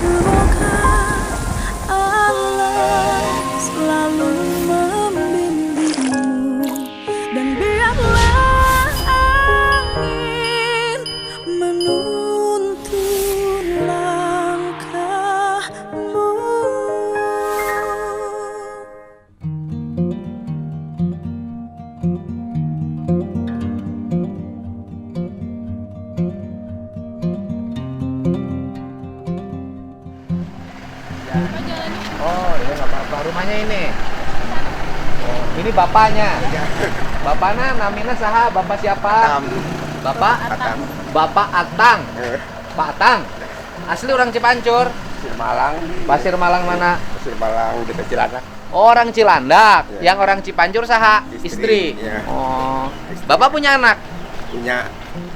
Semoga Allah selalu membimbingmu dan biarlah angin menuntun langkahmu. Oh, ya nggak apa-apa. Rumahnya ini. Oh, ini bapaknya. Bapaknya namanya saha? Bapak siapa? Bapak? Atang. Bapak Atang. Pak Atang. Asli orang Cipancur. Pasir Malang. Pasir Malang mana? Pasir Malang dekat Cilandak. Orang Cilandak. Ya. Yang orang Cipancur saha? Istri. Istri. Ya. Oh. Bapak punya anak? Punya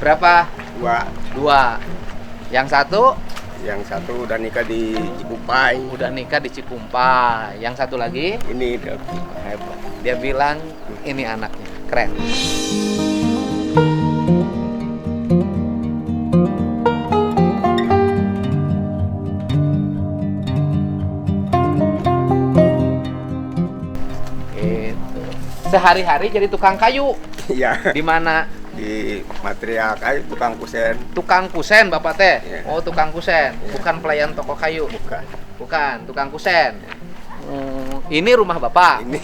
Berapa? 2. Dua. Yang satu Yang satu udah nikah di Cikupai. udah nikah di Cikumpa. Yang satu lagi Ini udah hebat. dia bilang ini anaknya. Keren. Gitu. Sehari-hari jadi tukang kayu. Iya. Di mana? Di material kayu tukang kusen. Tukang kusen Bapak teh. Iya. Oh, tukang kusen. Iya. Bukan pelayan toko kayu. Bukan. Bukan, tukang kusen. Ini rumah Bapak. Ini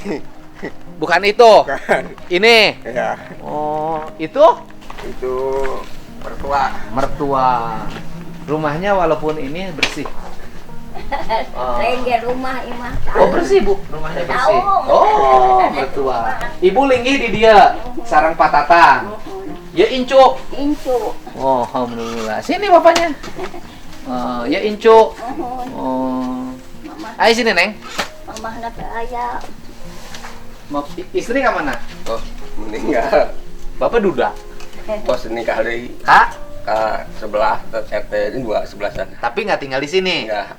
Bukan itu. bukan. Ini. Ya. Oh, itu Itu mertua. mertua. Rumahnya walaupun ini bersih. Oh. Lain dia rumah imah. Oh, bersih, Bu. Rumahnya bersih. Tahu. Oh, mertua. Ibu linggih di dia. Sarang patatang. Ya incu. Incu. Oh, alhamdulillah. Sini bapaknya. Oh, ya incu. Oh. Mama, Ayo sini, Neng. mama nak ayah. Istri ke mana? Oh, meninggal. Bapak duda. Bos nikah dari Kak, ke sebelah RT ini 2 sebelah sana. tapi nggak tinggal di sini. Enggak.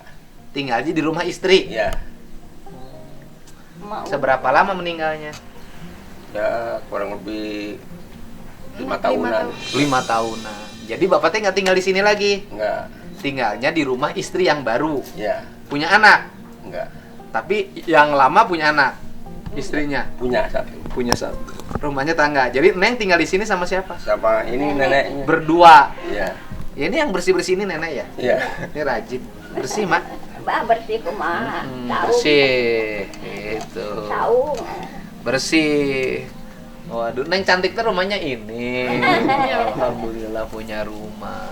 Tinggal aja di rumah istri. Ya. Mau. Seberapa lama meninggalnya? Ya kurang lebih 5 tahunan. 5 tahunan. Jadi bapak teh nggak tinggal di sini lagi. Enggak. Tinggalnya di rumah istri yang baru. Ya. Punya anak. Enggak. Tapi yang lama punya anak. Istrinya Punya satu. punya satu. Rumahnya tangga. Jadi Neng tinggal di sini sama siapa? Sama ini neneknya. Berdua. Iya. Ya, ini yang bersih-bersih ini nenek ya? Iya. Ini rajin. Bersih, Mak. Bah bersih kumaha. Tahu. Bersih. Itu. Tahu. Bersih. Waduh, Neng cantik tuh rumahnya ini. Alhamdulillah punya rumah.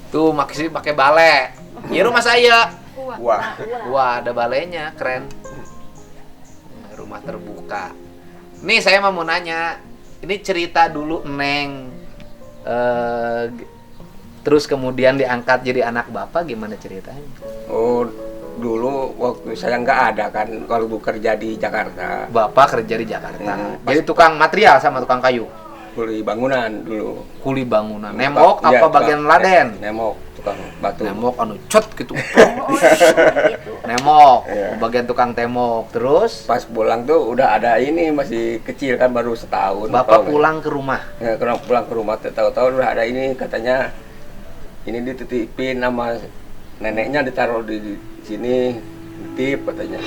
Tuh masih pakai bale. Ya rumah saya. Wah. Wah, ada balenya, keren. Rumah terbuka. Nih saya mau nanya, ini cerita dulu Neng, terus kemudian diangkat jadi anak bapak, gimana ceritanya? Oh, dulu waktu saya nggak ada kan kalau bekerja di Jakarta. Bapak kerja di Jakarta, Pas- jadi tukang material sama tukang kayu, Kuli bangunan dulu. kuli bangunan, nemok Iya, apa bagian laden? Nemok, tukang batu. Nemok anu cot gitu, Gitu. nemok, Iya. bagian tukang temok, terus Pas pulang tuh udah ada ini, masih kecil kan baru setahun. bapak Kalau- pulang ke rumah. Ya, pulang ke rumah tahu-tahu udah ada ini, katanya ini dititipin sama neneknya, ditaruh di sini, titip katanya.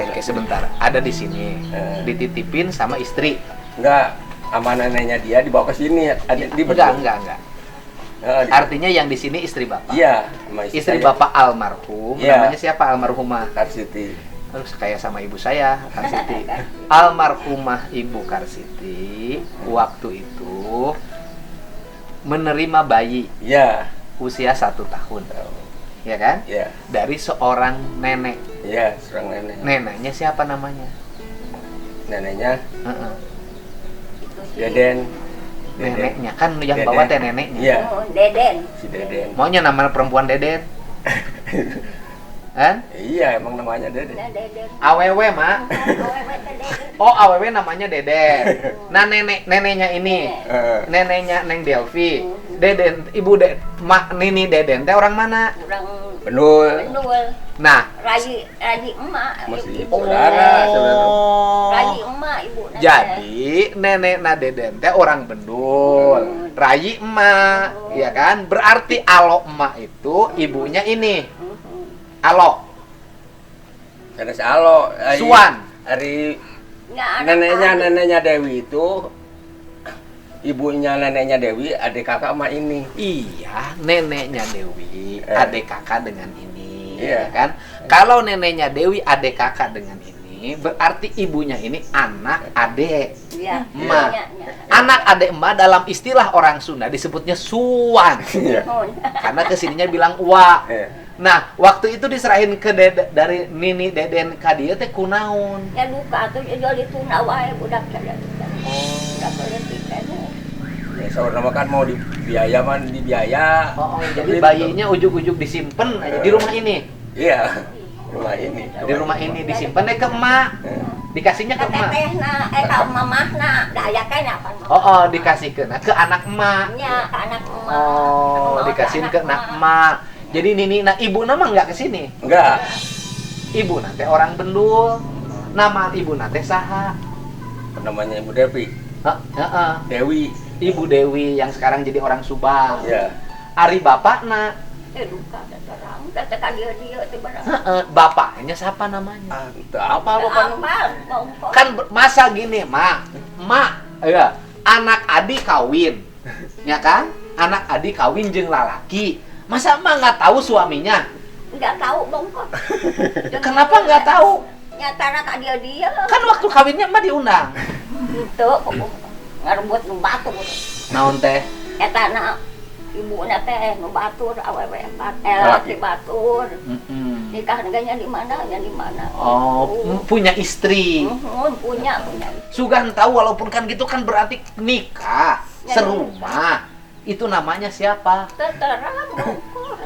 Oke, sebentar. Ada di sini, dititipin sama istri. Enggak, sama neneknya dia dibawa ke sini, ada di Enggak. Di- Artinya yang di sini istri bapak. Iya, sama Istri saya. bapak almarhum, Iya. namanya siapa almarhumah? Karsiti. Terus kayak sama ibu saya, Karsiti. Almarhumah Ibu Karsiti waktu itu menerima bayi Iya. usia 1 tahun, ya kan? Iya. Dari seorang nenek. Iya, seorang nenek. Neneknya siapa namanya? Neneknya Heeh. Deden. Neneknya kan yang Deden. bawa teh neneknya. Iya, Oh, Deden. si Deden. Maunya nama perempuan Deden. Kan? Iya, emang namanya Deden. Deden. Awewe, Mak. Awewe teh Deden. Oh, awewe namanya Deden. Nah, neneknya ini. Eh, Neneknya Neng Delvi. Deden, ibu Mak Nini Deden teh orang mana? Kurang Benul. Benul. Nah, Rayi emak. Masih Ibu. saudara, saudara. Rayi emak ibu. jadi nenek Deden teh orang Bendul, Rayi emak, ya kan? Berarti Alo emak itu ibunya ini. Alo, Karena si Alo. Suwan. Hari Ya, neneknya Dewi itu, ibunya neneknya Dewi, adik kakak sama ini. iya, neneknya Dewi, adik kakak dengan ini, Iya. ya kan? Kalau neneknya Dewi, adik kakak dengan ini, berarti ibunya ini anak adik. Iya. Emak. Iya, iya. Anak adik emak dalam istilah orang Sunda disebutnya suwan. Iya. Karena kesininya bilang uwa. Eh, Nah, waktu itu diserahin ke dari Nini Deden ka dieu teh kunaon? Ya duka tuh jadi tuna wae budak kada. Budak leutik kan. ya saudara makan mau dibiaya man dibiaya. Oh, jadi bayinya ujuk-ujuk disimpen aja di rumah ini. Iya. Rumah ini. Di rumah ini disimpen deh ke emak. Dikasihnya ke emak. Tetehna ka mamahna daya kan apa? Oh, dikasih ke anak emak. Nya ka anak emak. Oh, dikasihin ke anak emak. Jadi Nini, nah ibu nama nggak kesini? Enggak. Ibu nanti orang Bendul. Nama ibu nanti saha? Namanya Ibu Devi. Heeh. Dewi. Ibu Dewi yang sekarang jadi orang Subang. Ya. Ari bapakna. Duka terang, kata dia teh barang. Bapaknya siapa namanya? Ah, entah apa bukan. Kan masa gini, Mak, ya, anak adik kawin. Ya kan? Anak adik kawin jeung lalaki. Masa emak nggak tahu suaminya? Enggak tahu bongkot. Kenapa nggak tahu? Nyatana ka dia. Kan waktu kawinnya emak diundang. Itu ngarebut nu batur. Naon teh? Eta na ibuna teh nu batur awewe laki batur. Nikah neganya di mana? Ya di mana? Oh, punya istri. Punya. Sugan tahu walaupun kan gitu kan berarti nikah serumah. Itu namanya siapa? Terang mongkor.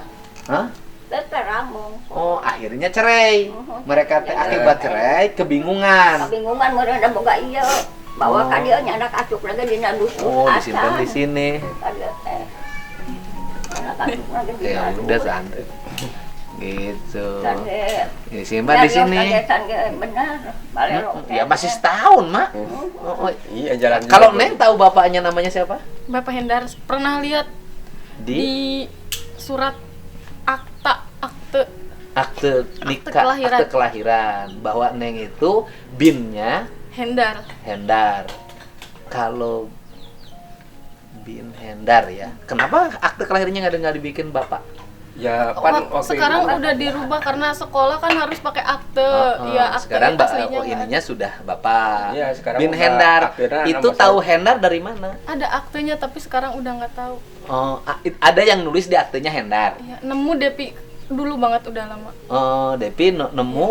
Hah? Terang mongkor. Oh, akhirnya cerai. Mereka teh akibat cerai kebingungan. Kebingungan mereka boga ieu. Bawa ka dieu nya anak acuk lagi dina dusun. Oh, disimpan di sini. Kadieu teh. Anak acuk lagi Ya dina udah dusun. santai. Gitu. Sange. Disimpan di sini. Benar. Balero. Ya masih setahun, Mak. Oh, Iya jalan. kalau Neng tahu bapaknya namanya siapa? Bapak Hendar pernah lihat Di di surat akte akte nikah, kelahiran. akte kelahiran bahwa Neng itu binnya Hendar. Hendar. Kalau bin Hendar ya. Kenapa akte kelahirannya nggak dibikin bapak? Ya pan waktu Sekarang itu. udah dirubah karena sekolah kan harus pakai akte. Ya akte Sekarang aslinya nggak ininya sudah bapak. Iya, sekarang bin udah Hendar. aktenya Itu nama tahu saya. Hendar dari mana? ada aktenya tapi sekarang udah nggak tahu. Oh, ada yang nulis di aktenya Hendar. Ya, nemu Depi dulu banget udah lama. Oh, Depi nemu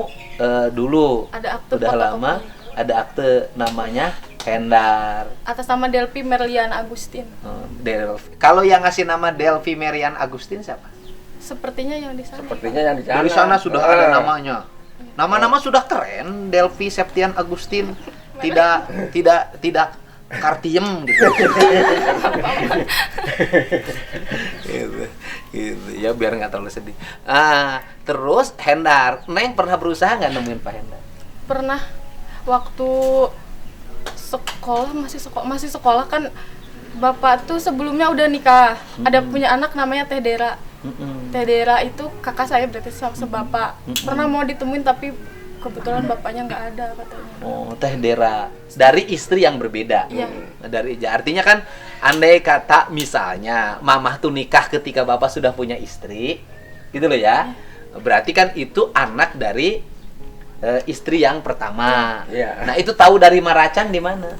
dulu. Ada akte Udah fotokopi. lama ada akte namanya Hendar. Atas nama Delpi Merliana Agustin. Kalau yang ngasih nama Delvi Merian Agustin siapa? Sepertinya yang di sana. Sepertinya yang di sana. Dari sana sudah ada namanya. Nama-nama sudah keren, Delvi Septian Agustin. Tidak Kartiem gitu. gitu. Ya biar nggak terlalu sedih. Terus Hendar, Neng pernah berusaha nggak nemuin Pak Hendar? Pernah waktu masih sekolah kan bapak tuh sebelumnya udah nikah. Ada punya anak namanya Teh Dera. Teh Dera itu kakak saya berarti sama sebapak. Pernah mau ditemuin tapi kebetulan bapaknya nggak ada katanya. Oh, Teh Dera dari istri yang berbeda. Iya. Artinya kan andai kata misalnya mamah tuh nikah ketika bapak sudah punya istri, gitu loh ya. Berarti kan itu anak dari istri yang pertama. Iya. Nah, itu tahu dari Maracan di mana?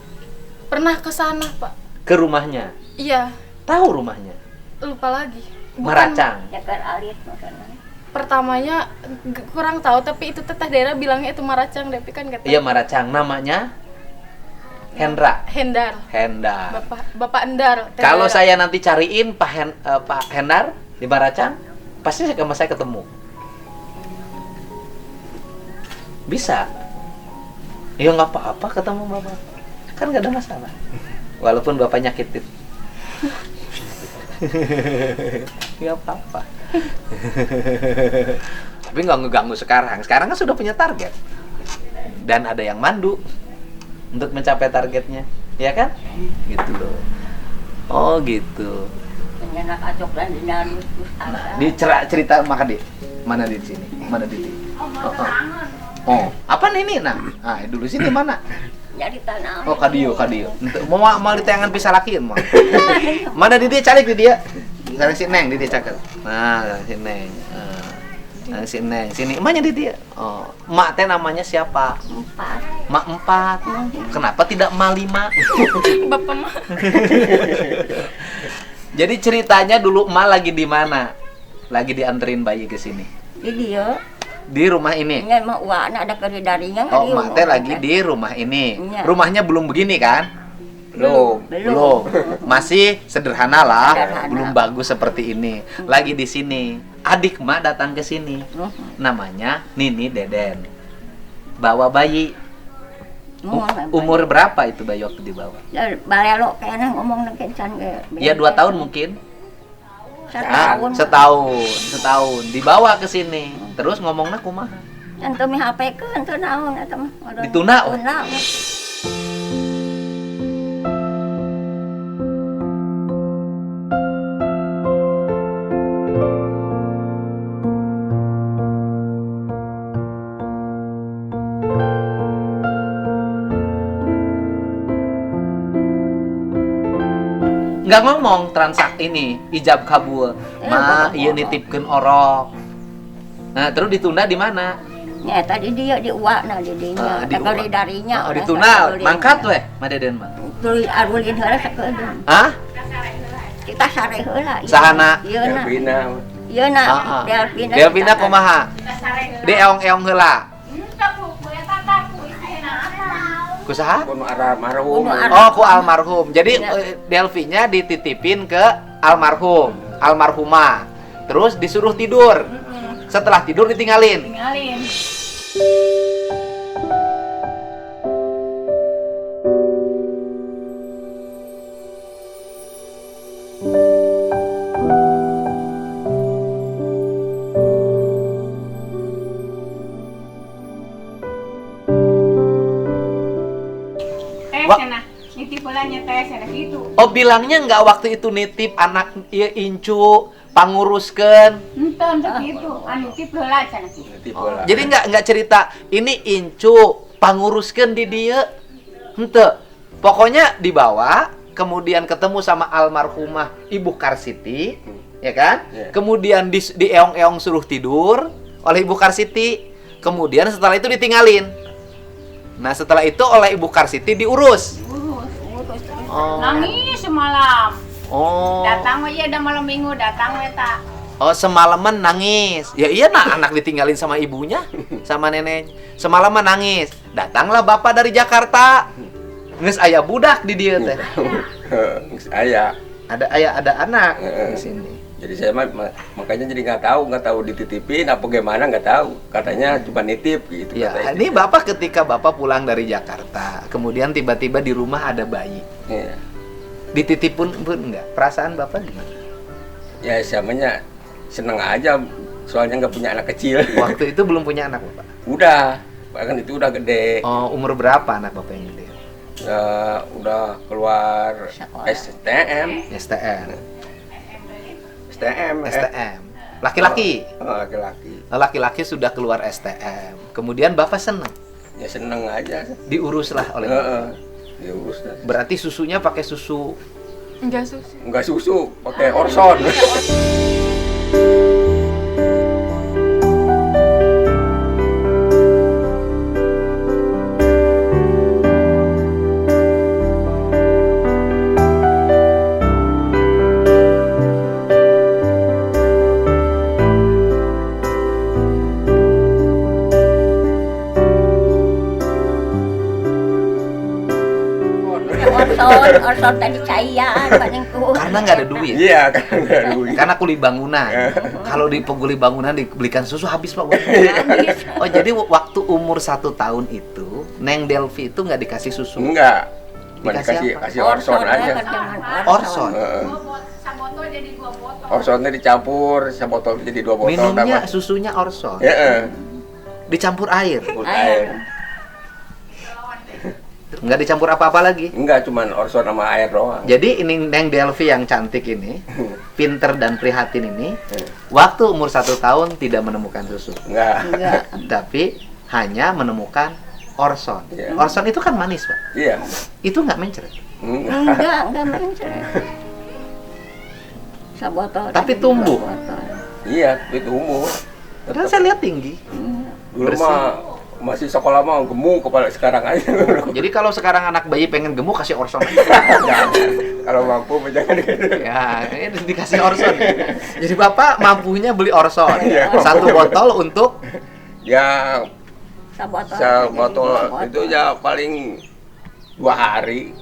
Pernah ke sana, Pak. Ke rumahnya. Iya, Tahu rumahnya? lupa lagi. Maracang. Jakar alit maksudnya. Pertamanya kurang tahu tapi itu Teh Dera bilangnya itu Maracang, tapi kan kata Iya, Maracang. Namanya Hendra. Hendar. Hendar. Bapak Endar. Teh Kalau Dera. saya nanti cariin Pak Hendar di Maracang, pasti saya ketemu. Bisa. Ya nggak apa-apa ketemu bapak. Kan nggak ada masalah. Walaupun bapak nyakitin. Nggak apa-apa. Tapi nggak ngeganggu sekarang. Sekarang kan sudah punya target. Dan ada yang mandu untuk mencapai targetnya. Ya kan? Gitu loh. Oh gitu. Enak acok dan dinarus terus ada. Cerita maka di mana di sini? Mana di sini? Oh, apa nih ini? Nah, dulu sini mana? Jadi tanah. Oh, kadio. Mau ditayangan pisah laki mau. Mana di dia calik di dia? Sekarang si Neng di dia cakep. Nah, si Neng. Si Neng sini. Emaknya di dia. Oh, emak teh namanya siapa? 4. Mak 4. Kenapa tidak Mak 5? Bapak mah. Jadi ceritanya dulu emak lagi di mana? Lagi dianterin bayi ke sini. Di dia. Di rumah ini. Nya mah uana ada keridarinya Oh, emak teh lagi di rumah ini. Iya. Rumahnya belum begini kan? Belum. Masih sederhana lah, Sederhana. belum bagus seperti ini. Lagi di sini. Adik emak datang ke sini. Namanya Nini Deden. Bawa bayi. Umur berapa itu bayi waktu dibawa? Balelo kayaknya ngomong nang kencan ge. Ya 2 tahun mungkin. Setahun. Setahun. Dibawa ke sini. Terus ngomongnya kumaha? Ente mi HP ke ente naon eta mah. Dituna, oh? Tuna. Nggak ngomong transak ini ijab kabul. Ma, iya nitipkeun orok. Nah, terus ditunda di mana? Nya tadi dia di uakna di dinya. Di Da keridarinya. dituna, mangkat weh, Madeden mah. Tuluy arulin heula sakedeung. Hah? Kita sare heula. Sahana? Ieu na. Delvina. Ieu na. Delvina. Delvina kumaha? Di eong-eong heula. Kusaha? Kuno almarhum. Oh, ku almarhum. Jadi Delvinya dititipin ke almarhum, almarhumah. Terus disuruh tidur. Setelah tidur ditinggalin. Oh, bilangnya nggak waktu itu nitip anak ieu incu panguruskeun. Jadi nggak cerita ini incu panguruskeun di dieu. Henteu. Pokoknya dibawa, kemudian ketemu sama almarhumah Ibu Karsiti, ya kan? Yeah. Kemudian di eong-eong suruh tidur oleh Ibu Karsiti. Kemudian setelah itu ditinggalin. Nah, setelah itu oleh Ibu Karsiti diurus. Oh. Nangis semalam. Oh. Datang iya udah malam minggu datang weta. Oh, semalaman nangis. Ya iya nah, anak ditinggalin sama ibunya, sama nenek. Semalaman nangis. Datanglah bapak dari Jakarta. Geus aya budak di dieu teh. Aya. Ada anak di sini. Jadi saya makanya jadi nggak tahu dititipin apa gimana nggak tau. Katanya cuma nitip gitu. Ya, katanya. ini bapak ketika bapak pulang dari Jakarta, kemudian tiba-tiba di rumah ada bayi. Iya. Dititip pun enggak. Perasaan bapak gimana? Ya samanya seneng aja, soalnya nggak punya anak kecil. Waktu itu belum punya anak bapak. Udah, bahkan itu udah gede. Oh, umur berapa anak bapak yang gede? Udah keluar Sekolah. STM. STM. Laki-laki. Laki-laki. Laki-laki sudah keluar STM. Kemudian bapak senang. Ya seneng aja. Diuruslah oleh bapak. Diurus. Berarti susunya pakai susu. Enggak susu. Enggak susu, pakai Orson. Orson tadi cayan paling ku. Karena nggak ada duit. Iya, kan nggak ada duit. Karena kuli bangunan. Kalau di kuli bangunan dibelikan susu habis Pak. Oh jadi waktu umur 1 tahun itu Neng Delvi itu nggak dikasih susu? Enggak. Cuma Dikasih apa? kasih Orson aja. Orson. Sabotol jadi 2 botol. Orsonnya dicampur, sebotol jadi 2 botol. Minumnya tambah. susunya Orson. Ya, Dicampur air. air. Nggak dicampur apa-apa lagi. Enggak, cuman Orson sama air doang. Jadi ini Neng Delvi yang cantik ini, pinter dan prihatin ini, waktu umur 1 tahun tidak menemukan susu, Enggak. tapi hanya menemukan Orson. Iya. Orson itu kan manis Pak. Iya. Itu nggak mencret. Enggak. Enggak mencret. Sabotol. Tapi tumbuh. Iya, itu umur. Padahal saya lihat tinggi. Dulu Bersih. mah masih sekolah mah gemuk kepala sekarang aja. Jadi kalau sekarang anak bayi pengen gemuk kasih Orson aja. Jangan. Kalau mampu jangan gitu. Ya, ini dikasih Orson. Jadi Bapak mampunya beli Orson. Iya. 1 botol untuk Ya, Sabotol. sebotol itu ya paling 2 hari.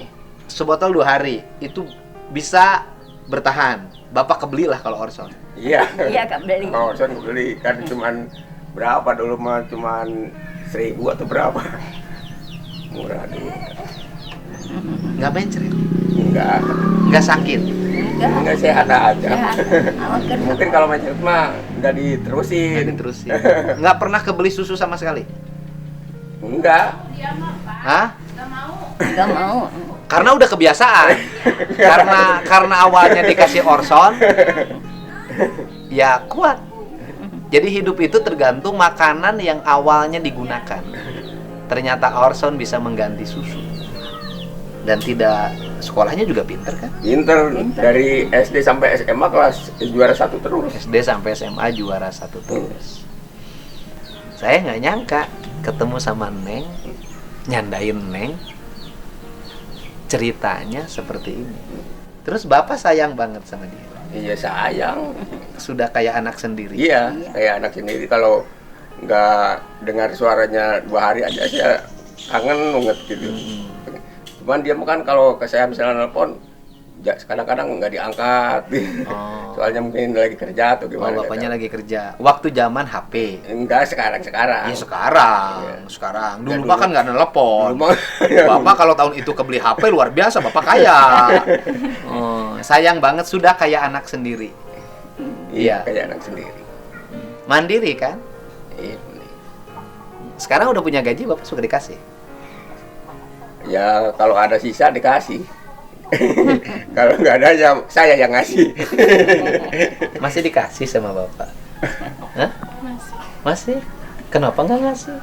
sebotol 2 hari. Itu bisa bertahan. Bapak kebelilah kalau Orson. Iya. Iya Kak beli. Kalau Orson beli kan cuman berapa dulu mah cuman 1.000 atau berapa. Murah dulu. Nggak mencret. Enggak. Nggak sakit. Enggak sehat aja. Sehat. Awas kan. Mungkin kalau macet mah nggak diterusin. Nggak diterusin. Nggak pernah kebeli susu sama sekali. Enggak. Dia mah Pak, Hah? Enggak mau. Karena udah kebiasaan. karena awalnya dikasih Orson, ya kuat. Jadi hidup itu tergantung makanan yang awalnya digunakan. Ternyata Orson bisa mengganti susu. Dan tidak, sekolahnya juga pinter kan? Pinter dari SD sampai SMA kelas juara 1 terus. SD sampai SMA juara 1 terus. Saya nggak nyangka ketemu sama Neng, nyandain Neng, ceritanya seperti ini. Terus Bapak sayang banget sama dia. Iya sayang. Sudah kayak anak sendiri. Iya, kayak anak sendiri kalau nggak dengar suaranya 2 hari aja saya kangen banget gitu. Cuman dia mah kan kalau ke saya misalnya nelpon, kadang-kadang nggak diangkat. Oh. Soalnya mungkin lagi kerja atau Oh, gimana. bapaknya lagi kerja. Waktu zaman HP. Enggak, sekarang. Ya sekarang, Iya. sekarang. Ya, Dulu Bapak kan nggak nelpon. Dulu mah- Bapak kalau tahun itu kebeli HP luar biasa, Bapak kaya. Oh, sayang banget sudah kayak anak sendiri. Iya. Iya, kayak anak sendiri. Mandiri kan? Iya. Sekarang udah punya gaji, Bapak suka dikasih. Ya kalau ada sisa dikasih. Kalau nggak ada ya saya yang ngasih. Masih dikasih sama Bapak? Hah? Masih. Masih? Kenapa nggak ngasih?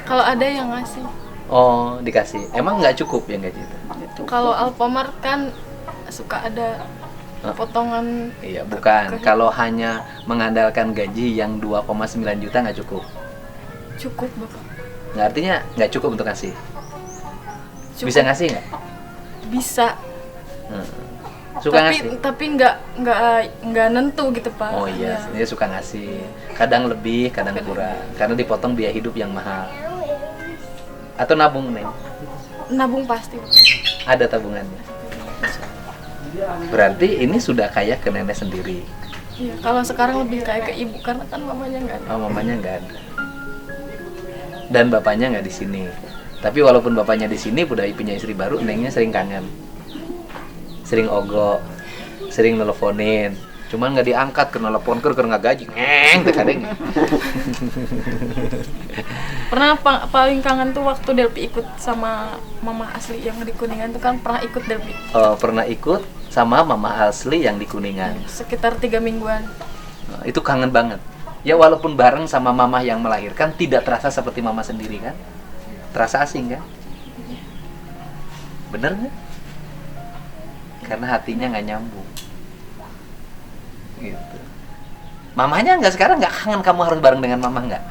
Kalau ada yang ngasih. Oh, dikasih. Emang nggak cukup yang gaji itu? Kalau Alfamart kan suka ada potongan. Iya, bukan. Kalau hanya mengandalkan gaji yang 2,9 juta nggak cukup. Cukup Bapak. Nggak, artinya nggak cukup untuk ngasih. Cukup. Bisa ngasih nggak? Bisa. Suka tapi ngasih? tapi nggak nentu gitu Pak. Oh iya, Ya. dia suka ngasih. Kadang lebih, kadang kurang. Karena dipotong biaya hidup yang mahal. Atau nabung, Neng? Nabung pasti. Ada tabungannya. Berarti ini sudah kayak ke nenek sendiri. Iya, kalau sekarang lebih kayak ke ibu karena kan mamanya nggak ada. Oh, mamanya nggak ada. Dan bapaknya nggak di sini. Tapi walaupun bapaknya di sini, udah punya istri baru, Nengnya sering kangen. Sering ogo, sering nelponin. Cuman nggak diangkat, kena telepon karena nggak gaji. Terkadang. Pernah paling kangen tuh waktu Delpi ikut sama mama asli yang di Kuningan tuh kan pernah ikut Delpi Pernah ikut sama mama asli yang di Kuningan. sekitar 3 mingguan. Itu kangen banget. Ya walaupun bareng sama mama yang melahirkan, tidak terasa seperti mama sendiri kan? Terasa asing kan? Bener nggak? Karena hatinya nggak nyambung. Gitu. Mamanya nggak sekarang nggak kangen kamu harus bareng dengan mama nggak?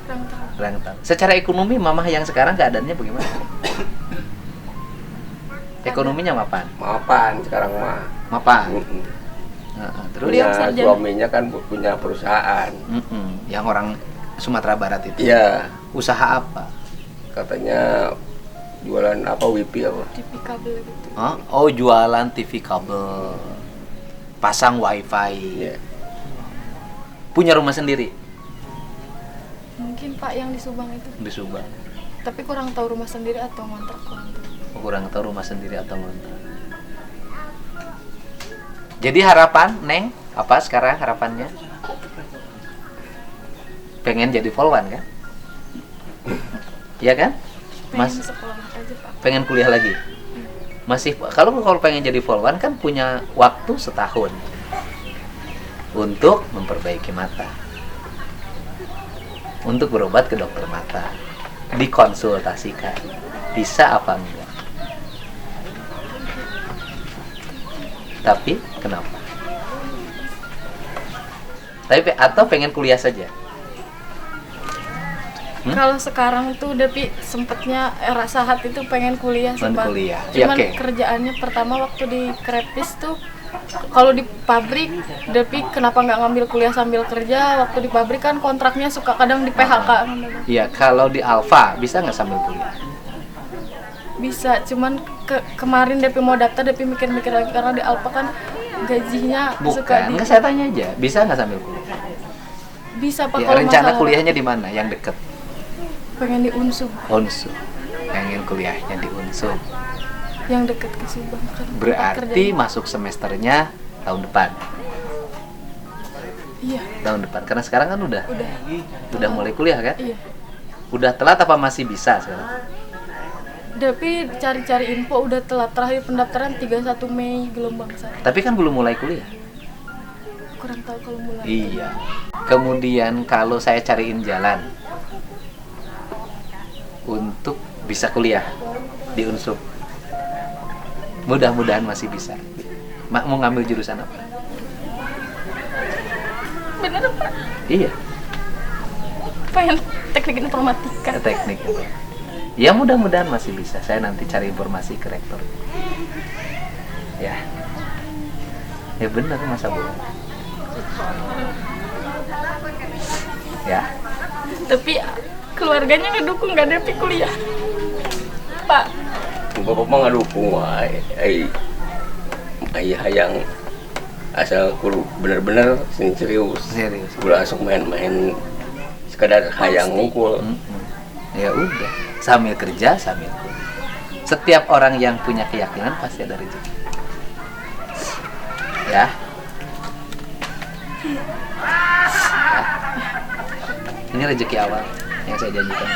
Kurang tahu. Kurang tahu. Secara ekonomi mama yang sekarang keadaannya bagaimana? Ekonominya mapan? Mapan sekarang mah. Mapan. Mm-mm. Terus? Beliau Punya sarjana. suaminya kan punya perusahaan. Yang orang Sumatera Barat itu. Iya, Usaha apa? katanya jualan apa wifi apa. TV kabel gitu. Hah? Oh, jualan TV kabel, pasang wifi, Iya. punya rumah sendiri Mungkin Pak yang di Subang itu. di Subang. Tapi kurang tahu rumah sendiri atau ngontrak, kurang tahu. Kurang tahu rumah sendiri atau ngontrak. Jadi harapan Neng apa sekarang harapannya? Pengen jadi polwan kan? Iya kan? Pengen Mas sekolah aja Pak. pengen kuliah lagi. Masih kalau pengen jadi polwan kan punya waktu setahun untuk memperbaiki mata. Untuk berobat ke dokter mata. Dikonsultasikan. Bisa apa enggak? Tapi kenapa? Atau pengen kuliah saja? Kalau sekarang tuh Depi sempetnya rasa hati tuh pengen kuliah sih Pengen Pak. kuliah. Ya, Cuman oke. kerjaannya pertama waktu di Krepis tuh kalau di pabrik Depi kenapa nggak ngambil kuliah sambil kerja? Waktu di pabrik kan kontraknya suka kadang di PHK. Iya, kalau di Alfa bisa nggak sambil kuliah? Bisa, cuman kemarin Depi mau daftar Depi mikir-mikir lagi karena di Alfa kan gajinya suka Bukan, nggak saya tanya aja, bisa nggak sambil kuliah? bisa Pak Ya, kalau rencana masalah kuliahnya di mana? Yang deket? pengen di Unsur, Unsur. Pengen kuliahnya di Unsur. yang deket ke Subang kan. Berarti masuk semesternya tahun depan. Iya, Tahun depan. Karena sekarang kan udah mulai kuliah kan? iya. Udah telat apa masih bisa sekarang? Tapi cari-cari info udah telat, terakhir pendaftaran 31 Mei gelombang 1. Tapi kan belum mulai kuliah. Kurang tahu kalau mulai. Iya. Kemudian kalau saya cariin jalan untuk bisa kuliah di Unsur, mudah-mudahan masih bisa. Mau ngambil jurusan apa? Bener Pak, Iya, pengen teknik informatika. teknik. Ya mudah-mudahan masih bisa. Saya nanti cari informasi ke rektor. Ya. Ya benar, masa bohong. Ya. Tapi keluarganya ngedukung nggak Depi kuliah Pak. Bapak mah nggak dukung ayah yang asal kudu bener-bener serius. Serius. Kudu langsung main-main sekadar hayang ngumpul. Ya udah, sambil kerja sambil kuliah. Setiap orang yang punya keyakinan pasti ada rezeki. Ya. Ini rezeki awal yang saya janjikan.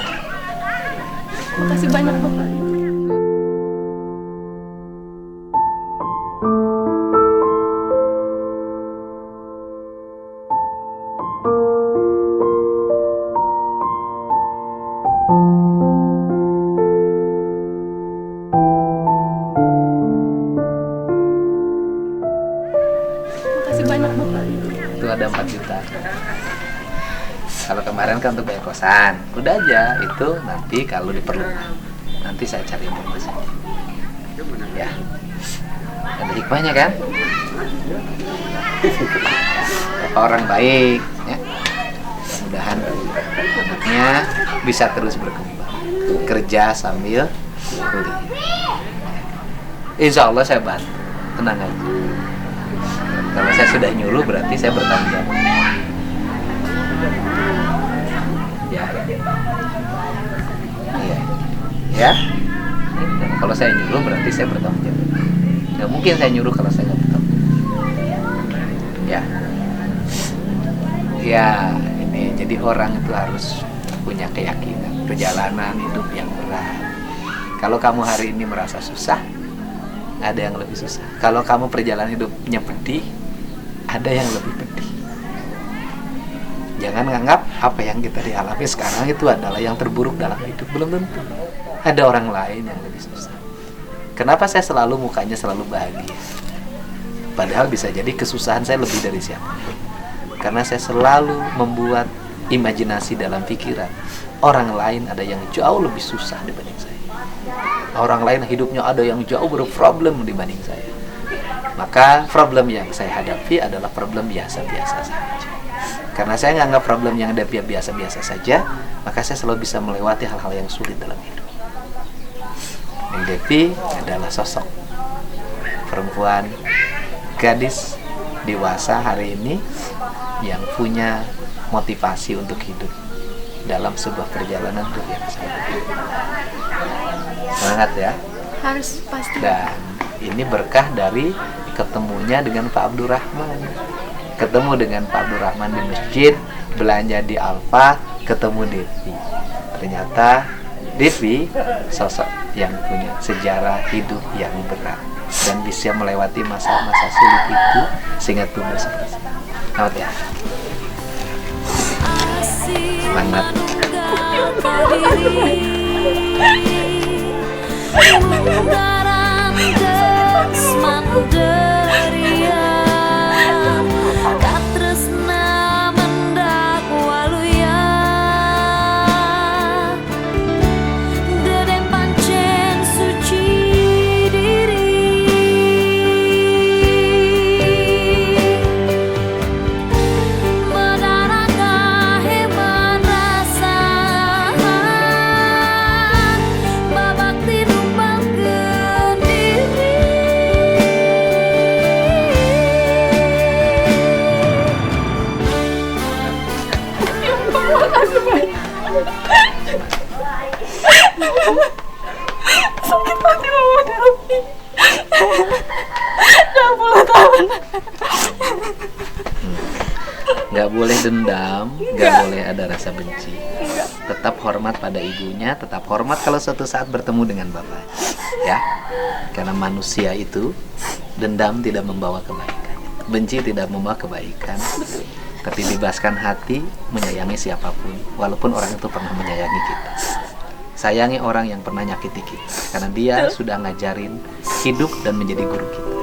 Makasih banyak Bapak. Makasih banyak Bapak. Itu ada 4 juta. Kalau kemarin kan untuk bayar kosan, udah aja itu nanti kalau diperlukan. Nanti saya cari informasi. Ya, ada hikmahnya kan? Bapak orang baik, ya. Mudah-mudahan anaknya bisa terus berkembang, kerja sambil kuliah. Insya Allah saya bantu, tenang aja. Kalau saya sudah nyuruh berarti saya bertanggung jawab. Ya. Iya. Ya. Kalau saya nyuruh berarti saya bertanggung jawab. Nggak mungkin saya nyuruh kalau saya nggak bertanggung jawab. Ya. Ya, ini jadi orang itu harus punya keyakinan. Perjalanan hidup yang berat. Kalau kamu hari ini merasa susah, ada yang lebih susah. Kalau kamu perjalanan hidupnya pedih, ada yang lebih pedih. Jangan nganggap apa yang kita dialami sekarang itu adalah yang terburuk dalam hidup. Belum tentu. Ada orang lain yang lebih susah. Kenapa saya selalu mukanya selalu bahagia? Padahal bisa jadi kesusahan saya lebih dari siapa. Karena saya selalu membuat imajinasi dalam pikiran. Orang lain ada yang jauh lebih susah dibanding saya. Orang lain hidupnya ada yang jauh berproblem dibanding saya. Maka problem yang saya hadapi adalah problem biasa-biasa saja. Karena saya nganggap problem yang ada biasa-biasa saja, maka saya selalu bisa melewati hal-hal yang sulit dalam hidup. Devi adalah sosok perempuan gadis dewasa hari ini yang punya motivasi untuk hidup dalam sebuah perjalanan hidup yang sangat semangat ya. Harus pasti. Dan ini berkah dari ketemunya dengan Pak Abdurrahman. Ketemu dengan Pak Abdurrahman di masjid, belanja di Alfa, ketemu Devi. Ternyata Devi sosok yang punya sejarah hidup yang berat dan bisa melewati masa-masa sulit itu sehingga tumbuh seperti ini. Selamat ya. Semangat. Sakit hati Mama Devi. 20 tahun. Nggak boleh dendam, nggak boleh ada rasa benci. Tetap hormat pada ibunya, tetap hormat kalau suatu saat bertemu dengan bapak. Ya, karena manusia itu dendam tidak membawa kebaikan, benci tidak membawa kebaikan. Tapi bebaskan hati menyayangi siapapun, walaupun orang itu pernah menyayangi kita. Sayangi orang yang pernah nyakiti kita, karena dia sudah ngajarin hidup dan menjadi guru kita.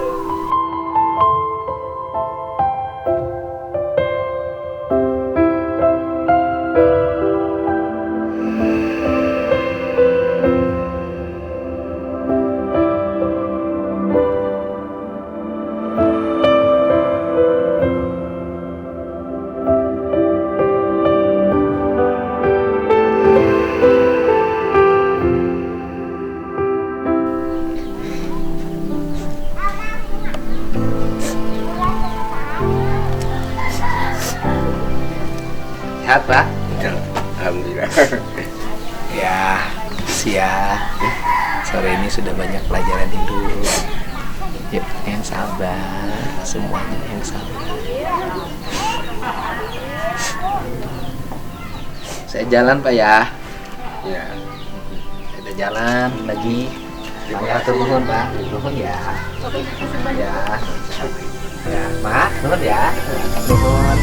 Sehat, Pak? Alhamdulillah. Ya, sore ini sudah banyak pelajaran hidup. Yuk, yang sabar, semuanya yang sabar. Saya jalan, Pak ya. Ya. Kita jalan lagi. Mangga turun, Pak. Turun ya. Ya. Ya, Pak, turun ya. Turun.